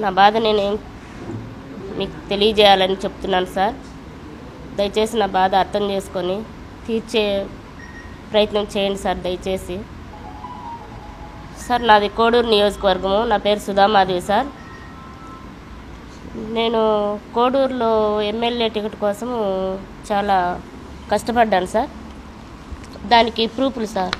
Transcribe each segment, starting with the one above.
నా బాధ నేను మీకు తెలియజేయాలని చెప్తున్నాను సార్. దయచేసి నా బాధ అర్థం చేసుకొని తీర్చే ప్రయత్నం చేయండి సార్ దయచేసి. సార్ నాది కోడూరు నియోజకవర్గము. నా పేరు సుధామాధవి సార్. నేను కోడూరులో ఎమ్మెల్యే టికెట్ కోసం చాలా కష్టపడ్డాను సార్. దానికి ప్రూఫ్లు సార్.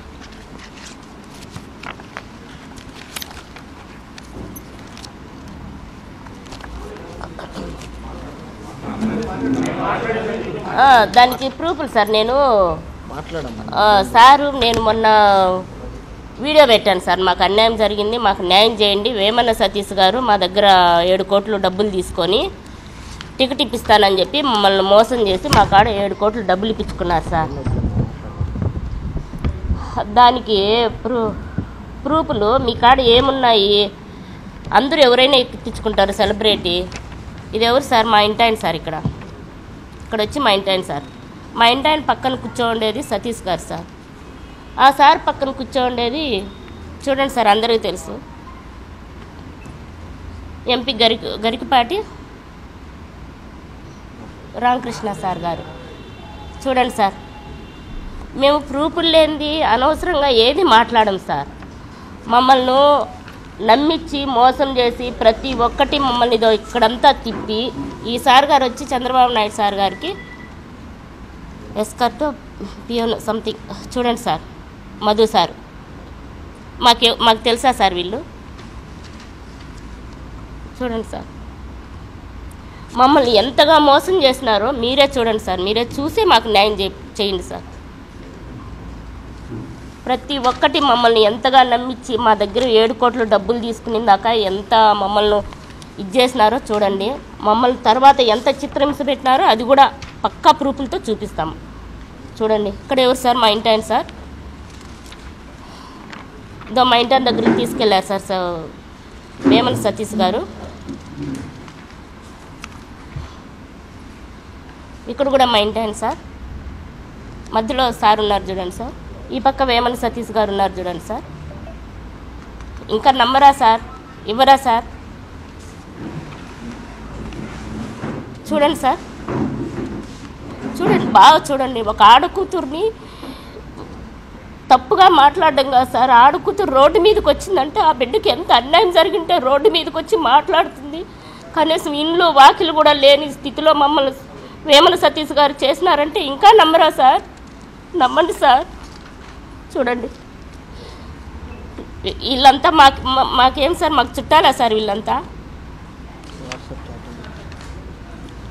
దానికి ప్రూఫ్లు సార్. నేను సారు నేను మొన్న వీడియో పెట్టాను సార్. మాకు అన్యాయం జరిగింది, మాకు న్యాయం చేయండి. వేమన్న సతీష్ గారు మా దగ్గర 7 కోట్లు డబ్బులు తీసుకొని టికెట్ ఇప్పిస్తానని చెప్పి మమ్మల్ని మోసం చేసి మా కాడ 7 కోట్లు డబ్బులు ఇప్పించుకున్నారు సార్. దానికి ప్రూఫ్లు మీ కాడ ఏమున్నాయి? అందరూ ఎవరైనా ఎక్కించుకుంటారు సెలబ్రిటీ. ఇది ఎవరు సార్? మా ఇంటాయన సార్. ఇక్కడ వచ్చి మా ఇంటాయన సార్. మా ఇంటాయన పక్కన కూర్చోండేది సతీష్ గారు సార్. ఆ సార్ పక్కన కూర్చోండేది చూడండి సార్, అందరికీ తెలుసు, ఎంపీ గరికపాటి రామకృష్ణ సార్ గారు. చూడండి సార్, మేము ప్రూఫ్లు లేనిది అనవసరంగా ఏది మాట్లాడము సార్. మమ్మల్ని నమ్మించి మోసం చేసి ప్రతి ఒక్కటి మమ్మల్ని ఇక్కడంతా తిప్పి ఈ సార్ గారు వచ్చి చంద్రబాబు నాయుడు సార్ గారికి ఎస్కర్ట్ పియోన్ సంథింగ్. చూడండి సార్, మధు సార్. మాకు తెలుసా సార్ వీళ్ళు? చూడండి సార్, మమ్మల్ని ఎంతగా మోసం చేసినారో మీరే చూడండి సార్. మీరే చూసి మాకు న్యాయం చేయండి సార్. ప్రతి ఒక్కటి మమ్మల్ని ఎంతగా నమ్మించి మా దగ్గర 7 కోట్లు డబ్బులు తీసుకునేదాకా ఎంత మమ్మల్ని చేసినారో చూడండి. మమ్మల్ని తర్వాత ఎంత చిత్రహింస పెట్టినారో అది కూడా పక్కా ప్రూఫ్లతో చూపిస్తాము. చూడండి, ఇక్కడ ఎవరు సార్? మా ఇంటాయన సార్. మా ఇంటాయన దగ్గరికి తీసుకెళ్లారు సార్ వేమన సతీష్ గారు. ఇక్కడ కూడా మా ఇంటాయన సార్. మధ్యలో సార్ ఉన్నారు చూడండి సార్. ఈ పక్క వేమన సతీష్ గారు ఉన్నారు చూడండి సార్. ఇంకా నమ్మరా సార్? ఇవ్వరా సార్? చూడండి సార్, చూడండి, బాగా చూడండి. ఒక ఆడకూతుర్ని తప్పుగా మాట్లాడడం కాదు సార్. ఆడకూతురు రోడ్డు మీదకి వచ్చిందంటే ఆ బిడ్డకి ఎంత అన్యాయం జరిగింటే రోడ్డు మీదకి వచ్చి మాట్లాడుతుంది. కనీసం ఇండ్లు వాకిలు కూడా లేని స్థితిలో మమ్మల్ని వేమన సతీష్ గారు చేసినారంటే ఇంకా నమ్మరా సార్? నమ్మండి సార్. చూడండి, వీళ్ళంతా మాకేం సార్? మాకు చుట్టాలా సార్ వీళ్ళంతా?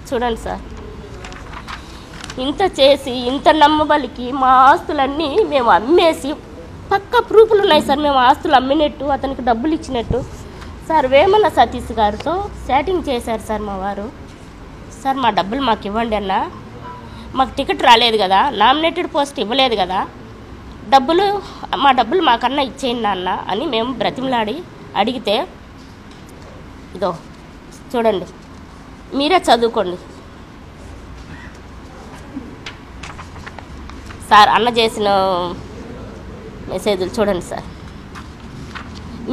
చూడండి సార్, ఇంత చేసి ఇంత నమ్మబలికి మా ఆస్తులన్నీ మేము అమ్మేసి పక్కా ప్రూఫ్లు ఉన్నాయి సార్. మేము ఆస్తులు అమ్మినట్టు, అతనికి డబ్బులు ఇచ్చినట్టు సార్. వేమన సతీష్ గారితో చాటింగ్ చేశారు సార్ మా వారు. సార్ మా డబ్బులు మాకు ఇవ్వండి అన్న, మాకు టికెట్ రాలేదు కదా, నామినేటెడ్ పోస్ట్ ఇవ్వలేదు కదా, మా డబ్బులు మాకన్నా ఇచ్చేయండి అన్న అని మేము బ్రతిమలాడి అడిగితే ఇదో చూడండి, మీరే చదువుకోండి సార్. అన్న చేసిన మెసేజ్లు చూడండి సార్.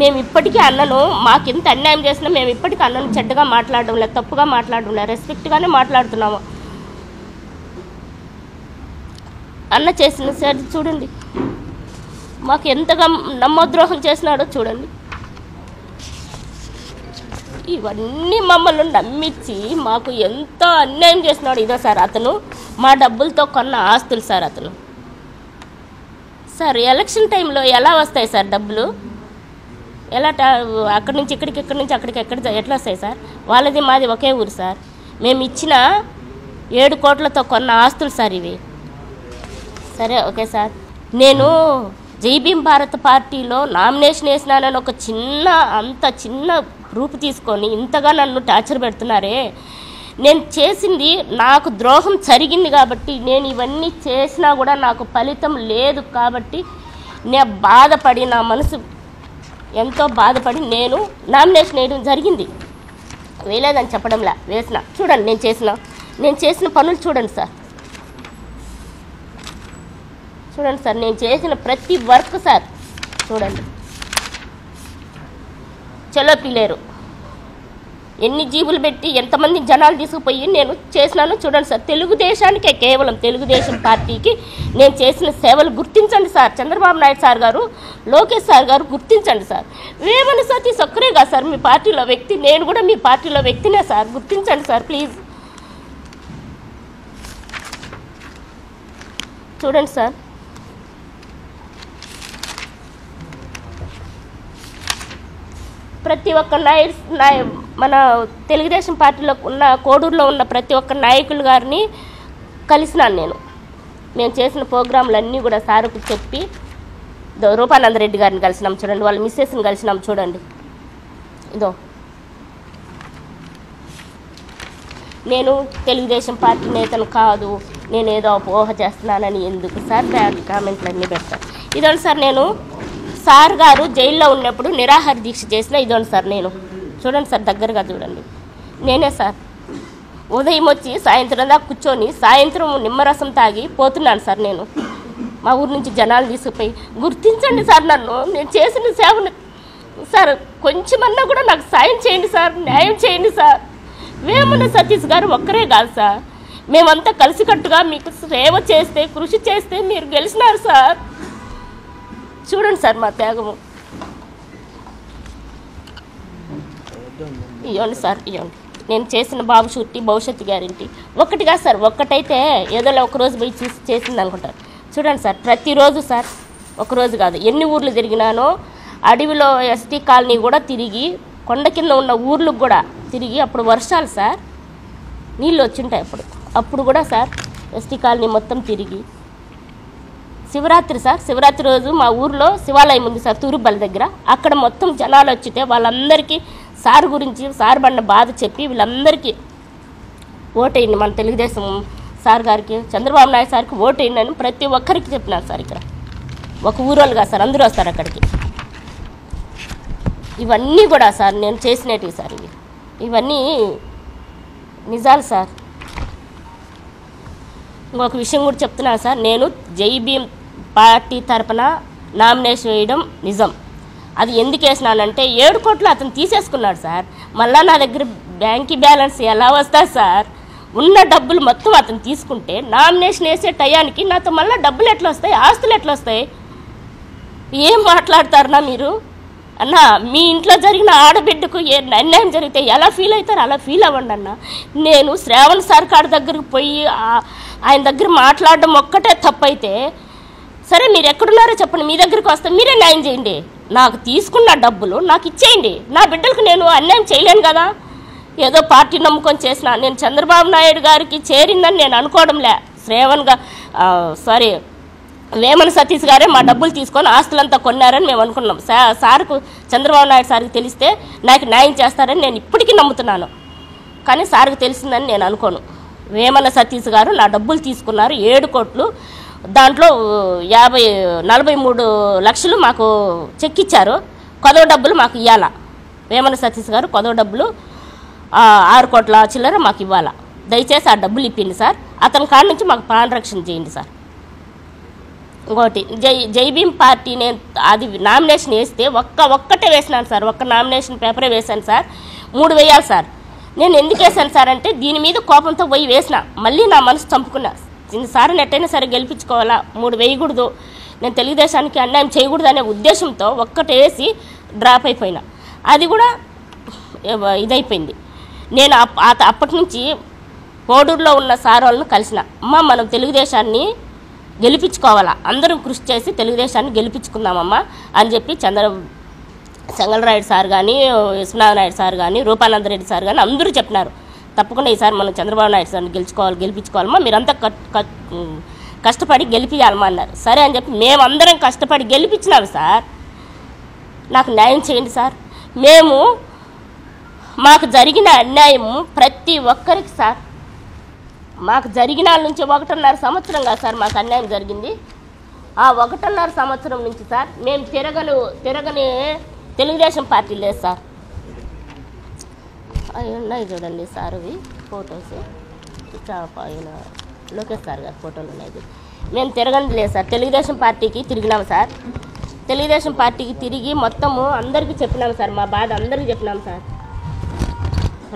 మేము ఇప్పటికీ అన్నను మాకు ఎంత అన్యాయం చేసినా మేము ఇప్పటికీ అన్నను చెడ్డగా మాట్లాడడం లేదు, తప్పుగా మాట్లాడడం లేదు, రెస్పెక్ట్గానే మాట్లాడుతున్నాము. అన్న చేసిన సార్ చూడండి, మాకు ఎంతగా నమ్మద్రోహం చేసినాడో చూడండి. ఇవన్నీ మమ్మల్ని నమ్మించి మాకు ఎంత అన్యాయం చేసినాడు. ఇదో సార్, అతను మా డబ్బులతో కొన్న ఆస్తులు సార్. అతను సార్ ఎలక్షన్ టైంలో ఎలా వస్తాయి సార్ డబ్బులు? ఎలా అక్కడి నుంచి ఇక్కడికి, ఇక్కడి నుంచి అక్కడికి ఎట్లా వస్తాయి సార్? వాళ్ళది మాది ఒకే ఊరు సార్. మేము ఇచ్చిన 7 కోట్లతో కొన్న ఆస్తులు సార్ ఇవి. సరే, ఓకే సార్. నేను జై భీమ్ భారత్ పార్టీలో నామినేషన్ వేసినానని ఒక అంత చిన్న ప్రూఫ్ తీసుకొని ఇంతగా నన్ను టార్చర్ పెడుతున్నారే. నేను చేసింది నాకు ద్రోహం జరిగింది కాబట్టి, నేను ఇవన్నీ చేసినా కూడా నాకు ఫలితం లేదు కాబట్టి నేను బాధపడి, నా మనసు ఎంతో బాధపడి నేను నామినేషన్ వేయడం జరిగింది. వేయలేదని చెప్పడంలా, వేసిన. చూడండి నేను చేసిన పనులు చూడండి సార్. చూడండి సార్, నేను చేసిన ప్రతి వర్క్ సార్ చూడండి. చలో పిల్లేరు ఎన్ని జీబులు పెట్టి ఎంతమంది జనాలు తీసుకుపోయి నేను చేసినాను చూడండి సార్. తెలుగుదేశానికే, కేవలం తెలుగుదేశం పార్టీకి నేను చేసిన సేవలు గుర్తించండి సార్. చంద్రబాబు నాయుడు సార్ గారు, లోకేష్ సార్ గారు గుర్తించండి సార్. వేమన సతీష్ ఒక్కరే కాదు సార్ మీ పార్టీలో వ్యక్తి, నేను కూడా మీ పార్టీలో వ్యక్తినే సార్. గుర్తించండి సార్ ప్లీజ్. చూడండి సార్, ప్రతి ఒక్క మన తెలుగుదేశం పార్టీలో ఉన్న, కోడూరులో ఉన్న ప్రతి ఒక్క నాయకులు గారిని కలిసినాను మేము చేసిన ప్రోగ్రాంలన్నీ కూడా సార్కు చెప్పి. రూపానందరెడ్డి గారిని కలిసినాం చూడండి, వాళ్ళ మిస్సెస్ని కలిసినాం చూడండి. ఇదో నేను తెలుగుదేశం పార్టీ నేతను కాదు, నేను ఏదో అపోహ చేస్తున్నానని ఎందుకు సార్ కామెంట్లు అన్నీ పెడతాను. ఇదండి సార్, నేను సార్ గారు జైల్లో ఉన్నప్పుడు నిరాహార దీక్ష చేసిన ఇదండి సార్. నేను చూడండి సార్, దగ్గరగా చూడండి, నేనే సార్. ఉదయం వచ్చి సాయంత్రం దాకా కూర్చొని సాయంత్రం నిమ్మరసం తాగి పోతున్నాను సార్. నేను మా ఊరు నుంచి జనాలు తీసుకుపోయి గుర్తించండి సార్ నన్ను, నేను చేసిన సేవను సార్. కొంచెమన్నా కూడా నాకు సాయం చేయండి సార్, న్యాయం చేయండి సార్. వేమన సతీష్ గారు ఒక్కరే కాదు సార్, మేమంతా కలిసికట్టుగా మీకు సేవ చేస్తే, కృషి చేస్తే మీరు గెలిచినారు సార్. చూడండి సార్ మా త్యాగము. ఇవ్వండి సార్, ఇవ్వండి. నేను చేసిన బాబు షూరిటీ, భవిష్యత్తు గ్యారంటీ. ఒకటి కాదు సార్, ఒక్కటైతే ఏదో ఒకరోజు పోయి చూసి చేసింది అనుకుంటారు. చూడండి సార్, ప్రతిరోజు సార్, ఒకరోజు కాదు ఎన్ని ఊర్లు తిరిగినానో. అడవిలో ఎస్టీ కాలనీ కూడా తిరిగి, కొండ కింద ఉన్న ఊర్లకు కూడా తిరిగి. అప్పుడు వర్షాలు సార్, నీళ్ళు వచ్చింటాయి అప్పుడు కూడా సార్ ఎస్టీ కాలనీ మొత్తం తిరిగి. శివరాత్రి సార్, శివరాత్రి రోజు మా ఊర్లో శివాలయం ఉంది సార్, తూరుబల్ దగ్గర. అక్కడ మొత్తం జనాలు వచ్చితే వాళ్ళందరికీ సార్ గురించి, సార్ పడిన బాధ చెప్పి వీళ్ళందరికీ ఓటేయండి, మన తెలుగుదేశం సార్ గారికి, చంద్రబాబు నాయుడు సార్కి ఓటేయండి అని ప్రతి ఒక్కరికి చెప్పినారు సార్. ఇక్కడ ఒక ఊరోళ్ళు కాదు సార్, అందరూ వస్తారు అక్కడికి. ఇవన్నీ కూడా సార్ నేను చేసినవి సార్. ఇవన్నీ నిజాలు సార్. ఇంకొక విషయం కూడా చెప్తున్నాను సార్, నేను జై భీమ్ పార్టీ తరపున నామినేషన్ వేయడం నిజం. అది ఎందుకు వేసినానంటే 7 కోట్లు అతను తీసేసుకున్నాడు సార్. మళ్ళీ నా దగ్గర బ్యాంక్ బ్యాలెన్స్ ఎలా వస్తుంది సార్? ఉన్న డబ్బులు మొత్తం అతను తీసుకుంటే నామినేషన్ వేసే టయానికి నాతో మళ్ళీ డబ్బులు ఎట్లా వస్తాయి, ఆస్తులు ఎట్లా వస్తాయి? ఏం మాట్లాడతారన్నా మీరు? అన్న, మీ ఇంట్లో జరిగిన ఆడబిడ్డకు ఏ అన్యాయం జరిగితే ఎలా ఫీల్ అవుతారు అలా ఫీల్ అవ్వండి అన్న. నేను శ్రావణ్ సార్ కాడి దగ్గరికి పోయి ఆయన దగ్గర మాట్లాడడం ఒక్కటే తప్పైతే, సరే మీరు ఎక్కడున్నారో చెప్పండి, మీ దగ్గరికి వస్తే మీరే న్యాయం చేయండి. నాకు తీసుకున్న డబ్బులు నాకు ఇచ్చేయండి. నా బిడ్డలకు నేను అన్యాయం చేయలేను కదా. ఏదో పార్టీ నమ్ముకొని చేసిన, నేను చంద్రబాబు నాయుడు గారికి చేరిందని నేను అనుకోవడంలే. వేమన సతీష్ గారే మా డబ్బులు తీసుకొని ఆస్తులంతా కొన్నారని మేము అనుకున్నాం. సార్కు, చంద్రబాబు నాయుడు సార్కి తెలిస్తే నాకు న్యాయం చేస్తారని నేను ఇప్పటికీ నమ్ముతున్నాను. కానీ సార్కి తెలిసిందని నేను అనుకోను. వేమన సతీష్ గారు నా డబ్బులు తీసుకున్నారు 7 కోట్లు. దాంట్లో 43 లక్షలు మాకు చెక్ ఇచ్చారు. కొదవ డబ్బులు మాకు ఇవ్వాల. వేమన సతీష్ గారు కొదవ డబ్బులు 6 కోట్ల చిల్లర మాకు ఇవ్వాలా. దయచేసి ఆ డబ్బులు ఇప్పింది సార్. అతని కాడ నుంచి మాకు ప్రాణరక్షణ చేయండి సార్. ఇంకోటి, జై భీమ్ పార్టీ నేను అది నామినేషన్ వేస్తే ఒక్కటే వేసినాను సార్. ఒక్క నామినేషన్ పేపరే వేశాను సార్. 3 వేయాలి సార్. నేను ఎందుకు వేసాను సార్ అంటే దీని మీద కోపంతో పోయి వేసిన. మళ్ళీ నా మనసు చంపుకున్నా. సార్ ఎట్టయినా సరే గెలిపించుకోవాలా, 3 వేయకూడదు, నేను తెలుగుదేశానికి అన్యాయం చేయకూడదు అనే ఉద్దేశంతో ఒక్కటి వేసి డ్రాప్ అయిపోయినా. అది కూడా ఇదైపోయింది. నేను అప్పటి నుంచి కోడూరులో ఉన్న సార్ వాళ్ళను కలిసిన. మనం తెలుగుదేశాన్ని గెలిపించుకోవాలా, అందరం కృషి చేసి తెలుగుదేశాన్ని గెలిపించుకుందామమ్మా అని చెప్పి చెంగళరాయుడు సార్ కానీ, విశ్వనాథనాయుడు సార్ కానీ, రూపానందరెడ్డి సార్ కానీ అందరూ చెప్పినారు. తప్పకుండా ఈసారి మనం చంద్రబాబు నాయుడు సార్ని గెలిపించుకోవాలమ్మా, మీరంతా కష్టపడి గెలిపించాలమ్మా అన్నారు. సరే అని చెప్పి మేమందరం కష్టపడి గెలిపించినాము సార్. నాకు న్యాయం చేయండి సార్. మాకు జరిగిన అన్యాయము ప్రతి ఒక్కరికి సార్, మాకు జరిగిన నుంచి 1.5 సంవత్సరం కాదు సార్ మాకు అన్యాయం జరిగింది. ఆ 1.5 సంవత్సరం నుంచి సార్ మేము తిరగని తెలుగుదేశం పార్టీ లేదు సార్. అవి ఉన్నాయి చూడండి సార్, అవి ఫొటోస్, ఆయన లోకేష్ సార్ గారి ఫోటోలు ఉన్నాయి. మేము తిరగని లేదు సార్. తెలుగుదేశం పార్టీకి తిరిగినాము సార్. తెలుగుదేశం పార్టీకి తిరిగి మొత్తము అందరికీ చెప్పినాము సార్. మా బాధ అందరికీ చెప్పినాము సార్.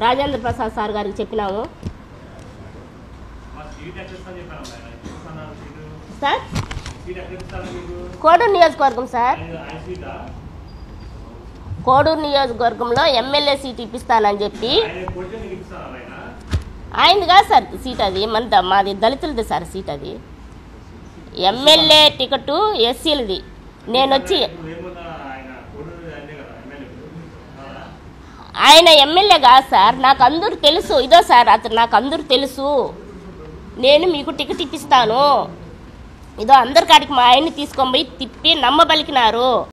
రాజేంద్ర ప్రసాద్ సార్ గారికి చెప్పినాము సార్. కోడూరు నియోజకవర్గం సార్, కోడూరు నియోజకవర్గంలో ఎమ్మెల్యే సీట్ ఇప్పిస్తానని చెప్పి ఆయనది కాదు సార్ సీట్, అది మాది దళితులది సార్ సీట్. అది ఎమ్మెల్యే టికెట్ ఎస్సీలది. నేను వచ్చి ఆయన ఎమ్మెల్యే కాదు సార్, నాకు అందరూ తెలుసు. ఇదో సార్ అతను నాకు అందరూ తెలుసు, నేను మీకు టికెట్ ఇప్పిస్తాను, ఇదో అందరి కాడికి మా ఆయన్ని తీసుకొని పోయి తిప్పి నమ్మబలికినారు.